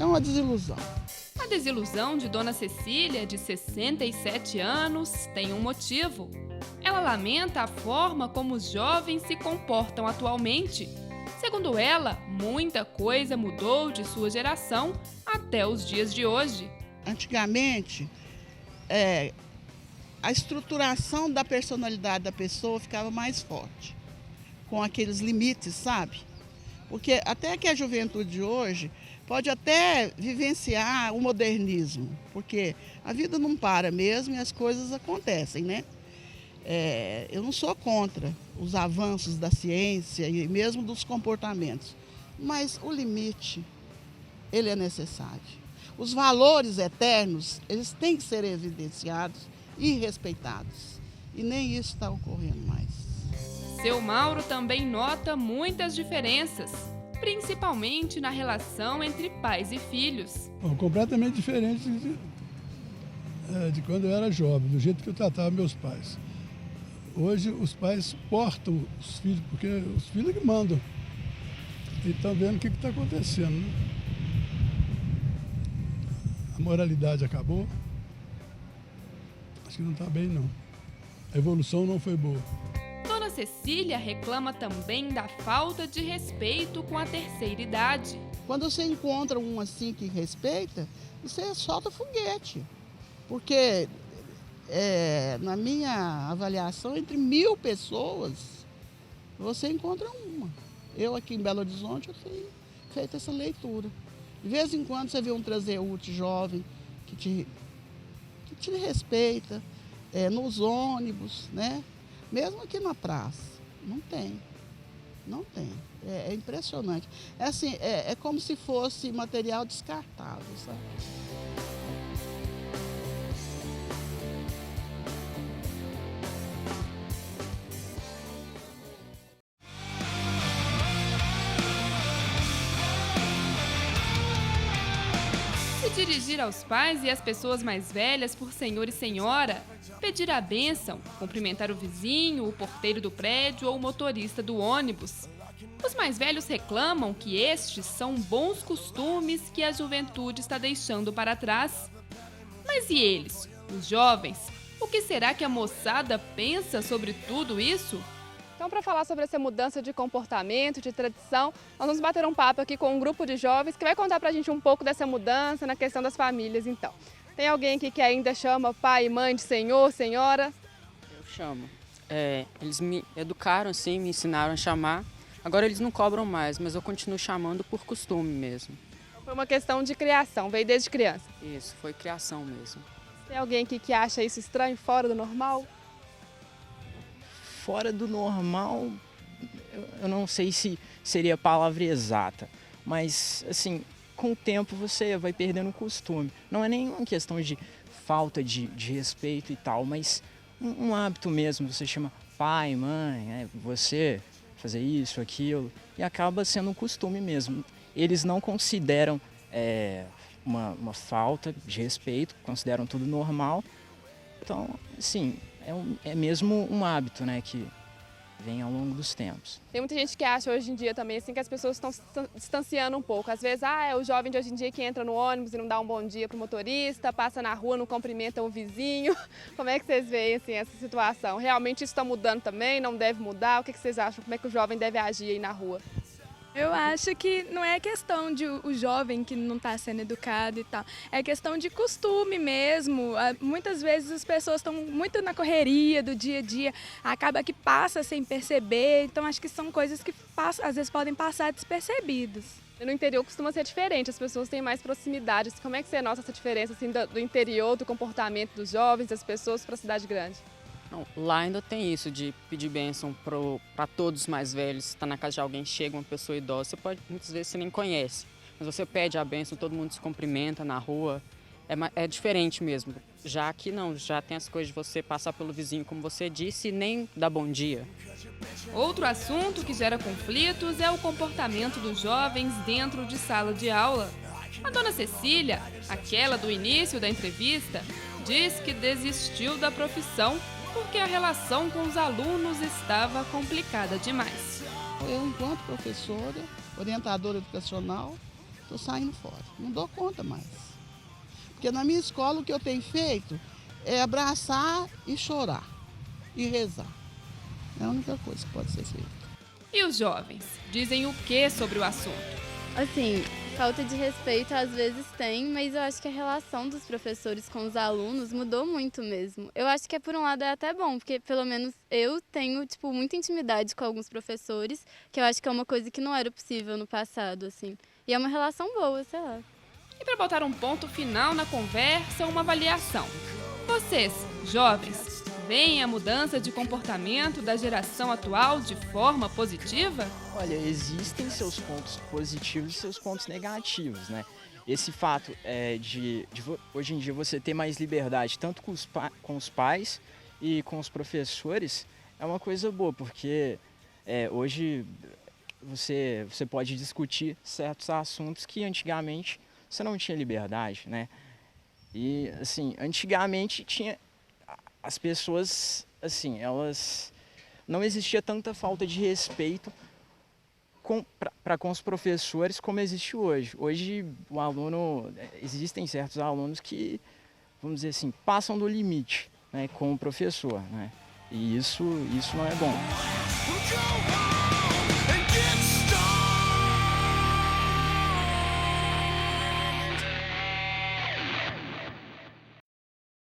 É uma desilusão. A desilusão de Dona Cecília, de 67 anos, tem um motivo. Ela lamenta a forma como os jovens se comportam atualmente. Segundo ela, muita coisa mudou de sua geração até os dias de hoje. Antigamente, a estruturação da personalidade da pessoa ficava mais forte, com aqueles limites, sabe? Porque até que a juventude de hoje pode até vivenciar o modernismo, porque a vida não para mesmo e as coisas acontecem, né? Eu não sou contra os avanços da ciência e mesmo dos comportamentos, mas o limite, ele é necessário. Os valores eternos, eles têm que ser evidenciados e respeitados. E nem isso está ocorrendo mais. Seu Mauro também nota muitas diferenças, principalmente na relação entre pais e filhos. Bom, completamente diferente de quando eu era jovem, do jeito que eu tratava meus pais. Hoje os pais suportam os filhos, porque os filhos que mandam. E estão vendo o que está acontecendo, né? A moralidade acabou. Acho que não está bem, não. A evolução não foi boa. Dona Cecília reclama também da falta de respeito com a terceira idade. Quando você encontra um assim que respeita, você solta foguete. Porque, na minha avaliação, entre 1000 pessoas, você encontra uma. Eu aqui em Belo Horizonte, eu tenho feito essa leitura. De vez em quando você vê um transeúnte jovem que te respeita, nos ônibus, né? Mesmo aqui na praça, não tem. É impressionante. É como se fosse material descartável, sabe? Se dirigir aos pais e às pessoas mais velhas por senhor e senhora, pedir a bênção, cumprimentar o vizinho, o porteiro do prédio ou o motorista do ônibus. Os mais velhos reclamam que estes são bons costumes que a juventude está deixando para trás. Mas e eles, os jovens? O que será que a moçada pensa sobre tudo isso? Então, para falar sobre essa mudança de comportamento, de tradição, nós vamos bater um papo aqui com um grupo de jovens que vai contar para a gente um pouco dessa mudança na questão das famílias, então. Tem alguém aqui que ainda chama pai e mãe de senhor, senhora? Eu chamo. Eles me educaram, assim, me ensinaram a chamar. Agora eles não cobram mais, mas eu continuo chamando por costume mesmo. Foi uma questão de criação, veio desde criança. Isso, foi criação mesmo. Tem alguém aqui que acha isso estranho, fora do normal? Fora do normal, eu não sei se seria a palavra exata, mas assim, com o tempo você vai perdendo o costume. Não é nenhuma questão de falta de respeito e tal, mas um hábito mesmo, você chama pai, mãe, você fazer isso, aquilo, e acaba sendo um costume mesmo. Eles não consideram uma falta de respeito, consideram tudo normal, então, assim, é mesmo um hábito, né, que vem ao longo dos tempos. Tem muita gente que acha hoje em dia também assim que as pessoas estão se distanciando um pouco. Às vezes, é o jovem de hoje em dia que entra no ônibus e não dá um bom dia pro motorista, passa na rua, não cumprimenta o vizinho. Como é que vocês veem assim, essa situação? Realmente isso está mudando também? Não deve mudar? O que vocês acham? Como é que o jovem deve agir aí na rua? Eu acho que não é questão de o jovem que não está sendo educado e tal, é questão de costume mesmo. Muitas vezes as pessoas estão muito na correria do dia a dia, acaba que passa sem perceber, então acho que são coisas que às vezes podem passar despercebidas. No interior costuma ser diferente, as pessoas têm mais proximidade. Como é que você nota essa diferença assim, do interior, do comportamento dos jovens, das pessoas para a cidade grande? Não, lá ainda tem isso de pedir bênção para todos os mais velhos. Se está na casa de alguém, chega uma pessoa idosa, muitas vezes você nem conhece, mas você pede a bênção, todo mundo se cumprimenta na rua. É diferente mesmo. Já aqui não, já tem as coisas de você passar pelo vizinho, como você disse, e nem dar bom dia. Outro assunto que gera conflitos é o comportamento dos jovens dentro de sala de aula. A dona Cecília, aquela do início da entrevista, diz que desistiu da profissão porque a relação com os alunos estava complicada demais. Eu, enquanto professora, orientadora educacional, Estou saindo fora, não dou conta mais. Porque na minha escola o que eu tenho feito é abraçar e chorar e rezar. É a única coisa que pode ser feita. E os jovens? Dizem o que sobre o assunto? Assim, falta de respeito às vezes tem, mas eu acho que a relação dos professores com os alunos mudou muito mesmo. Eu acho que por um lado é até bom, porque pelo menos eu tenho, muita intimidade com alguns professores, que eu acho que é uma coisa que não era possível no passado, assim. E é uma relação boa, sei lá. E para botar um ponto final na conversa, uma avaliação. Vocês, jovens, veem a mudança de comportamento da geração atual de forma positiva? Olha, existem seus pontos positivos e seus pontos negativos, né? Esse fato de hoje em dia você ter mais liberdade tanto com os pais e com os professores é uma coisa boa, porque hoje você pode discutir certos assuntos que antigamente você não tinha liberdade, né? E, assim, antigamente as pessoas, assim, elas não existia tanta falta de respeito com os professores como existe hoje. Hoje existem certos alunos que, vamos dizer assim, passam do limite, né, com o professor, né? E isso não é bom.